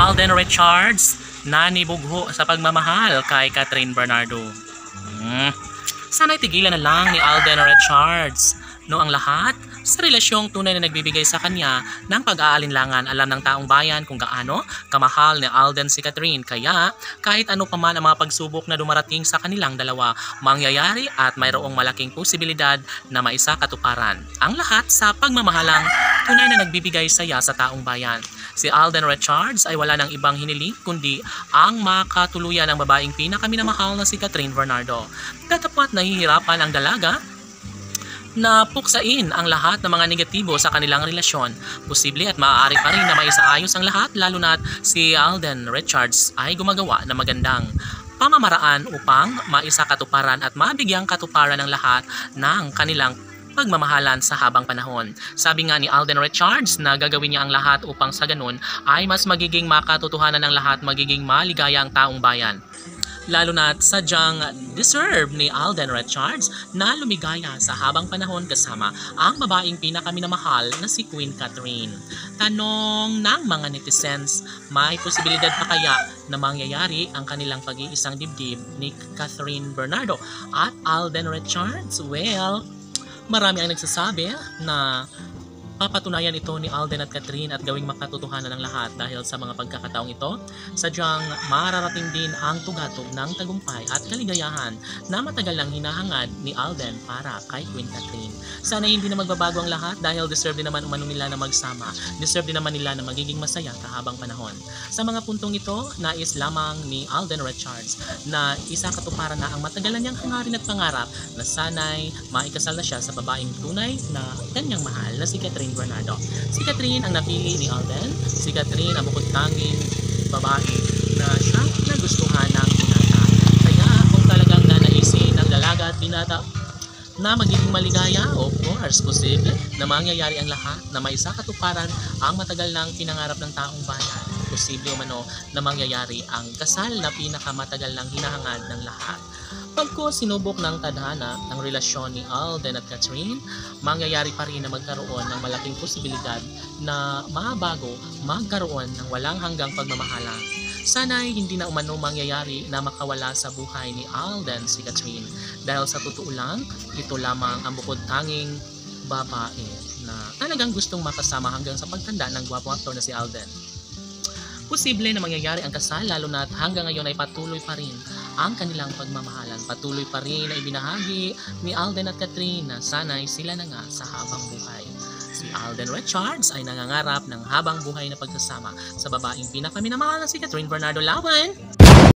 Alden Richards na nibugho sa pagmamahal kay Catherine Bernardo. Sana'y tigilan na lang ni Alden Richards no ang lahat sa relasyong tunay na nagbibigay sa kanya ng pag-aalinlangan. Alam ng taong bayan kung gaano kamahal ni Alden si Catherine, kaya kahit ano pa man ang mga pagsubok na dumarating sa kanilang dalawa, mangyayari at mayroong malaking posibilidad na maisakatuparan ang lahat sa pagmamahalang tunay na nagbibigay saya sa taong bayan. Si Alden Richards ay wala ng ibang hiniling kundi ang makatuluyan ng babaeng pinakaminamahal na si Catherine Bernardo. Datapwat nahihirapan ang dalaga na puksain ang lahat ng mga negatibo sa kanilang relasyon. Posible at maaari pa rin na maisaayos ang lahat, lalo na si Alden Richards ay gumagawa ng magandang pamamaraan upang maisakatuparan at mabigyang katuparan ng lahat ng kanilang pagmamahalan sa habang panahon. Sabi nga ni Alden Richards na gagawin niya ang lahat upang sa ganun ay mas magiging makatotohanan ng lahat, magiging maligaya ang taong bayan. Lalo na't sadyang deserve ni Alden Richards na lumigaya sa habang panahon kasama ang babaeng pinakaminamahal na si Queen Catherine. Tanong ng mga netizens, may posibilidad pa kaya na mangyayari ang kanilang pag-iisang dibdib ni Catherine Bernardo at Alden Richards? Well, marami ang nagsasabi na papatunayan ito ni Alden at Catherine at gawing makatotohanan ng lahat dahil sa mga pagkakataong ito. Sadyang mararating din ang tugatog ng tagumpay at kaligayahan na matagal lang hinahangad ni Alden para kay Queen Catherine. Sana hindi na magbabago ang lahat dahil deserve din naman umano nila na magsama. Deserve din naman nila na magiging masaya kahabang panahon. Sa mga puntong ito, nais lamang ni Alden Richards na isakatuparan na ang matagal na niyang hangarin at pangarap na sana'y maikasal na siya sa babaeng tunay na kanyang mahal na si Catherine Bernardo. Si Catherine ang napili ni Alden. Si Catherine ang bukod tanging babae na siyang nagustuhan ng binata. Kaya kung talagang nanaisin ng dalaga at binata na magiging maligaya, of course, posible na mangyayari ang lahat na maisakatuparan ang matagal nang pinangarap ng taong bayan. Posible umano na mangyayari ang kasal na pinakamatagal nang hinahangad ng lahat. Pagkos sinubok ng tadhana ng relasyon ni Alden at Catherine, mangyayari pa rin na magkaroon ng malaking posibilidad na magkaroon ng walang hanggang pagmamahalan. Sana'y hindi na umano mangyayari na makawala sa buhay ni Alden si Catherine dahil sa totoo lang, ito lamang ang bukod tanging babae na talagang gustong makasama hanggang sa pagtanda ng gwapong aktor na si Alden. Posible na mangyayari ang kasal lalo na hanggang ngayon ay patuloy pa rin ang kanilang pagmamahalan. Patuloy pa rin na ibinahagi ni Alden at Catherine na sana'y sila na nga sa habang buhay. Si Alden Richards ay nangangarap ng habang buhay na pagsasama sa babaeng pinakaminamahal na si Catherine Bernardo. Laban!